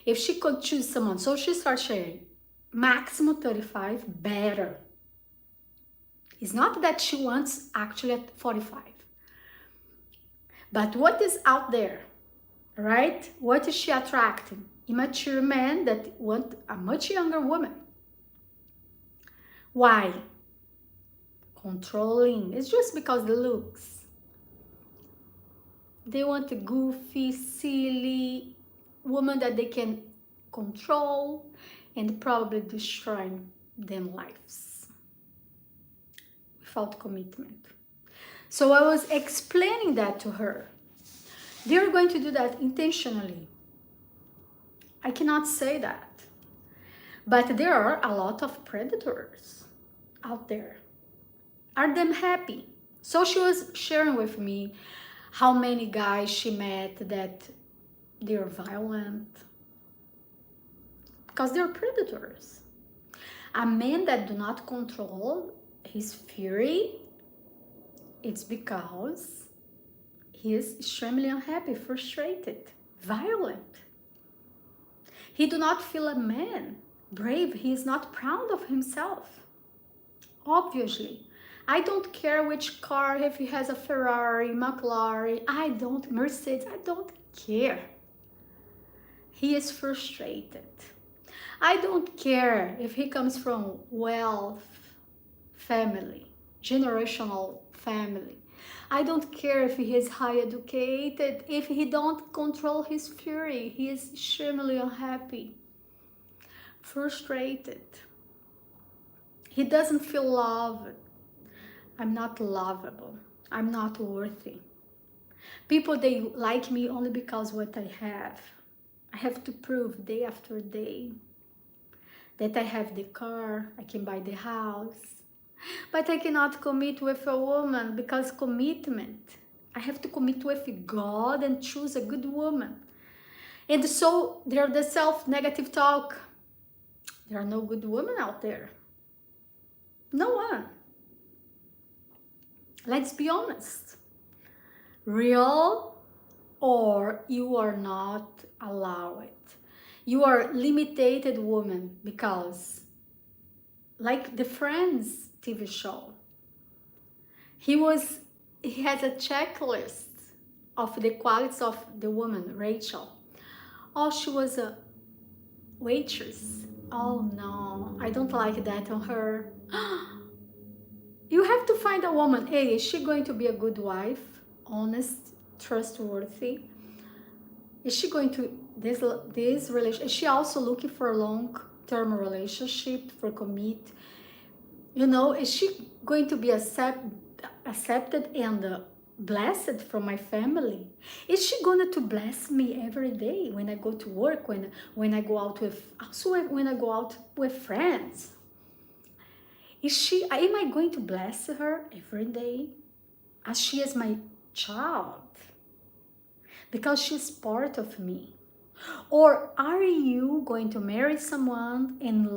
if she could choose someone, so she starts sharing, maximum 35, better. It's not that she wants actually at 45. But what is out there, right? What is she attracting? Immature men that want a much younger woman. Why? Controlling. It's just because the looks. They want a goofy, silly woman that they can control and probably destroy them lives without commitment. So I was explaining that to her. They're going to do that intentionally. I cannot say that. But there are a lot of predators out there. Are them happy? So she was sharing with me how many guys she met that they're violent because they're predators. A man that do not control his fury, it's because he is extremely unhappy, frustrated, violent. He do not feel a man, brave. He is not proud of himself. Obviously, I don't care which car, if he has a Ferrari, McLaren, Mercedes, I don't care. He is frustrated. I don't care if he comes from wealth family, generational family. I don't care if he is high educated. If he don't control his fury, he is extremely unhappy, frustrated. He doesn't feel loved. I'm not lovable. I'm not worthy. People, they like me only because what I have. I have to prove day after day that I have the car, I can buy the house. But I cannot commit with a woman because commitment, I have to commit with God and choose a good woman. And so there are the self-negative talk. There are no good women out there. No one. Let's be honest. Real or you are not allowed. You are limited woman because like the Friends TV show, he has a checklist of the qualities of the woman, Rachel. Oh, she was a waitress. Oh no, I don't like that on her. You have to find a woman. Hey, is she going to be a good wife? Honest, trustworthy? Is she going to this relation? Is she also looking for a long-term relationship, for commit? You know, is she going to be accepted and blessed from my family? Is she going to bless me every day when I go to work, when I go out with, also when I go out with friends? Am I going to bless her every day as she is my child? Because she's part of me. Or are you going to marry someone and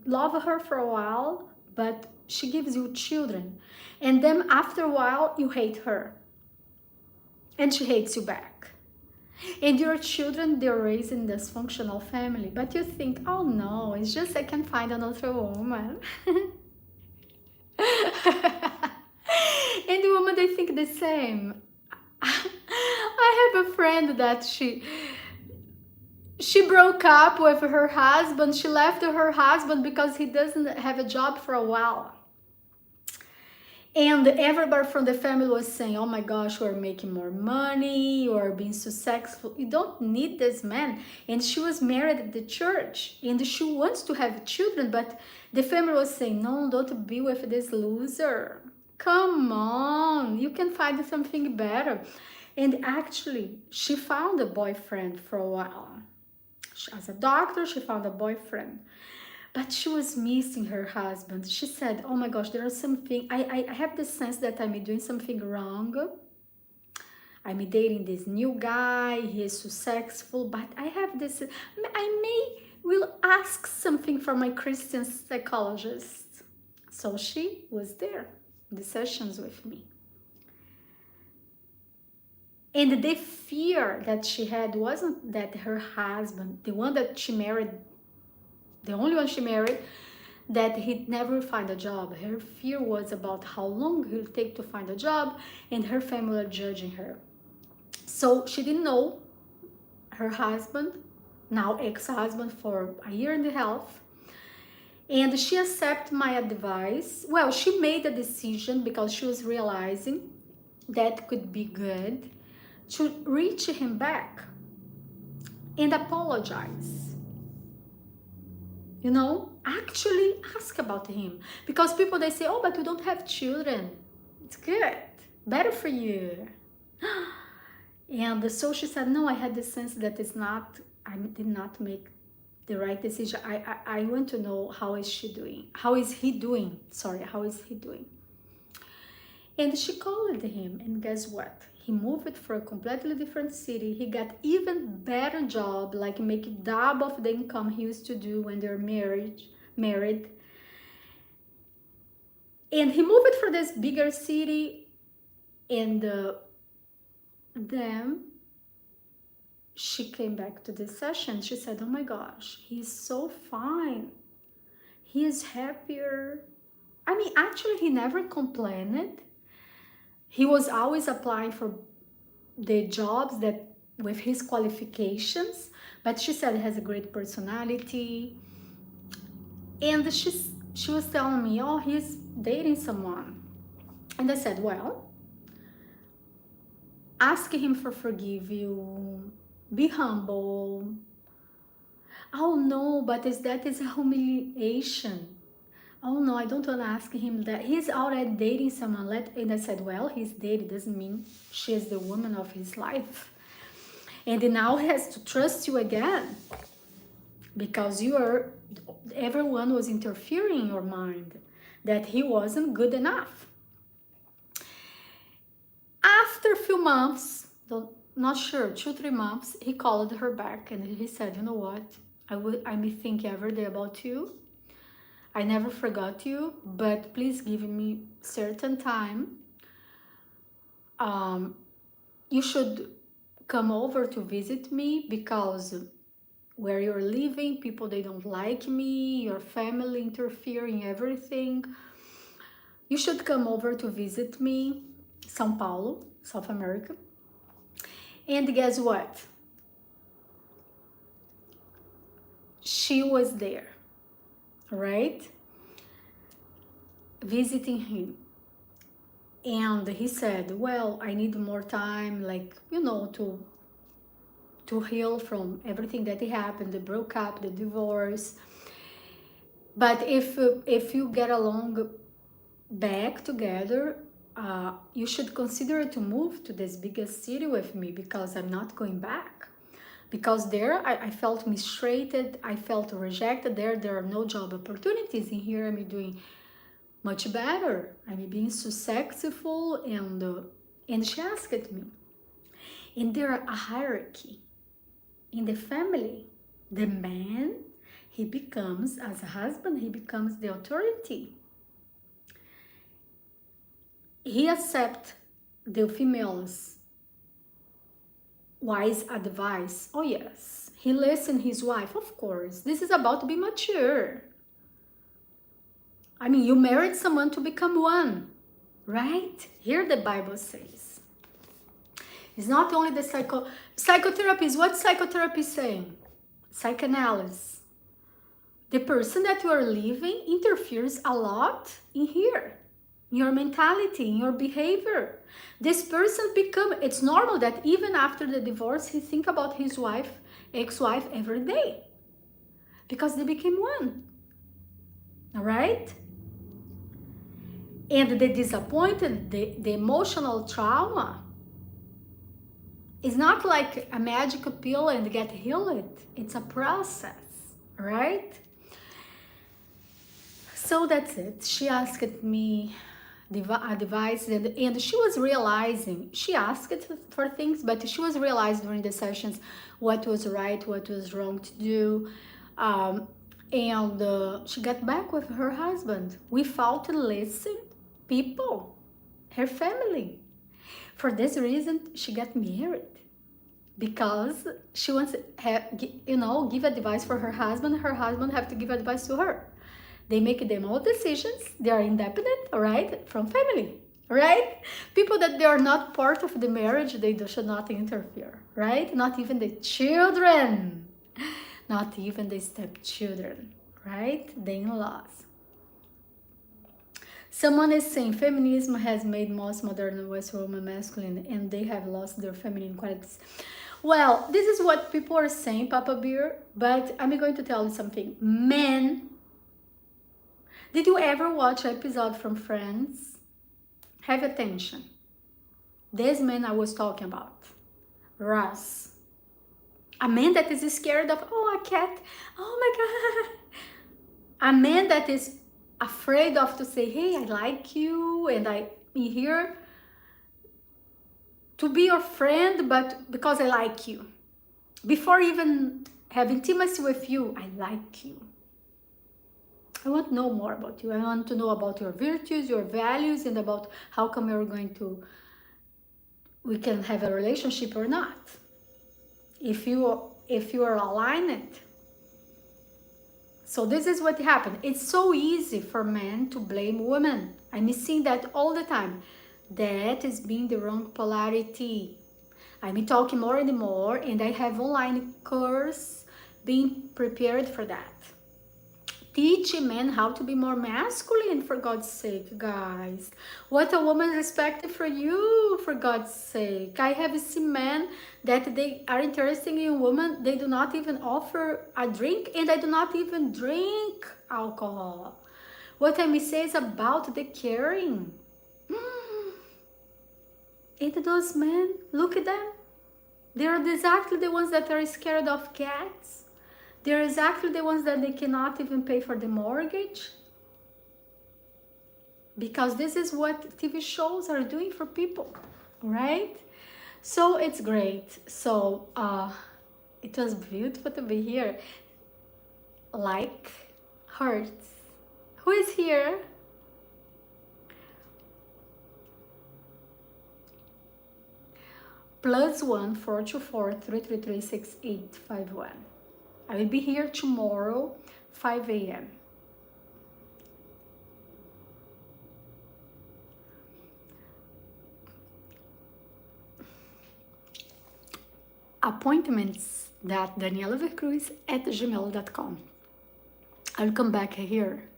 love her for a while, but she gives you children, and then after a while you hate her and she hates you back, and your children, they're raised in this dysfunctional family, but you think, oh no, it's just I can find another woman. And the woman, they think the same. I have a friend that she broke up with her husband. She left her husband because he doesn't have a job for a while. And everybody from the family was saying, oh my gosh, you are making more money, you are being successful, you don't need this man. And she was married at the church and she wants to have children, but the family was saying, no, don't be with this loser. Come on, you can find something better. And actually, she found a boyfriend for a while. As a doctor, she found a boyfriend. But she was missing her husband. She said, oh my gosh, there is something, I have the sense that I'm doing something wrong. I'm dating this new guy, he is successful, but I have this, will ask something from my Christian psychologist. So she was there in the sessions with me. And the fear that she had wasn't that her husband, the one that she married, the only one she married, that he'd never find a job. Her fear was about how long he'll take to find a job, and her family are judging her. So she didn't know her husband, now ex-husband, for a year and a half. And she accepted my advice. Well, she made a decision because she was realizing that could be good to reach him back and apologize. You know, actually ask about him. Because people, they say, oh, but you don't have children. It's good. Better for you. And so she said, no, I had the sense that I did not make the right decision. I want to know, how is she doing? How is he doing? Sorry, how is he doing? And she called him, and guess what? He moved for a completely different city. He got even better job, like making double of the income he used to do when they're married. And he moved for this bigger city, and then she came back to the session. She said, oh my gosh, he's so fine. He is happier. I mean, actually, he never complained. He was always applying for the jobs that with his qualifications, but she said he has a great personality. And she was telling me, oh, he's dating someone. And I said, well, ask him for forgive you, be humble. Oh no, but that is a humiliation. Oh no, I don't want to ask him that. He's already dating someone. And I said, well, he's dating doesn't mean she is the woman of his life. And now he has to trust you again because everyone was interfering in your mind that he wasn't good enough. After a few months, not sure, 2-3 months, he called her back and he said, you know what? I may think every day about you. I never forgot you, but please give me certain time. You should come over to visit me because where you're living, people, they don't like me, your family interfering, everything. You should come over to visit me, São Paulo, South America. And guess what? She was there, right? Visiting him. And he said, well, I need more time, like, to heal from everything that happened, the broke up, the divorce. But if you get along back together, you should consider to move to this biggest city with me, because I'm not going back. Because there I felt mistreated, I felt rejected. There are no job opportunities. In here I'm doing much better. I'm being successful, and she asked me. And there are a hierarchy in the family. The man, he becomes, as a husband, he becomes the authority. He accepts the female's wise advice. Oh yes, he listens his wife, of course. This is about to be mature. I mean, you married someone to become one, right? Here the Bible says. It's not only the psychotherapy is what psychotherapy is saying. Psychoanalysis. The person that you are living interferes a lot in here, in your mentality, in your behavior. This person it's normal that even after the divorce, he think about his wife, ex-wife every day, because they became one, all right? And the disappointed, the emotional trauma is not like a magical pill and get healed. It's a process, right? So that's it. She asked me advice, and she was realizing, she asked for things, but she was realizing during the sessions what was right, what was wrong to do. And she got back with her husband without listening people, her family. For this reason, she got married, because she wants to give advice for her husband. Her husband have to give advice to her. They make their own decisions. They are independent, right? From family, right? People that they are not part of the marriage, they should not interfere, right? Not even the children, not even the stepchildren, right? The in-laws. Someone is saying feminism has made most modern West women masculine, and they have lost their feminine qualities. Well, this is what people are saying, Papa Bear, but I'm going to tell you something. Men, did you ever watch an episode from Friends? Have attention. This man I was talking about, Ross. A man that is scared of, a cat, oh my God. A man that is afraid of to say, hey, I like you, and I'm here to be your friend, but because I like you. Before even have intimacy with you, I like you. I want to know more about you. I want to know about your virtues, your values, and about how come we can have a relationship or not. If you are aligned. So this is what happened. It's so easy for men to blame women. I'm seeing that all the time. That is being the wrong polarity. I'm talking more and more, and I have online course being prepared for that. Teaching men how to be more masculine, for God's sake, guys. What a woman expected for you, for God's sake. I have seen men that they are interested in women. They do not even offer a drink, and I do not even drink alcohol. What I may say is about the caring. And those men, look at them. They are exactly the ones that are scared of cats. They're exactly the ones that they cannot even pay for the mortgage. Because this is what TV shows are doing for people, right? So it's great. So it was beautiful to be here. Like, hearts. Who is here? +1 424 333 6851. I will be here tomorrow, 5 a.m. appointments@danielavercruz@gmail.com. I'll come back here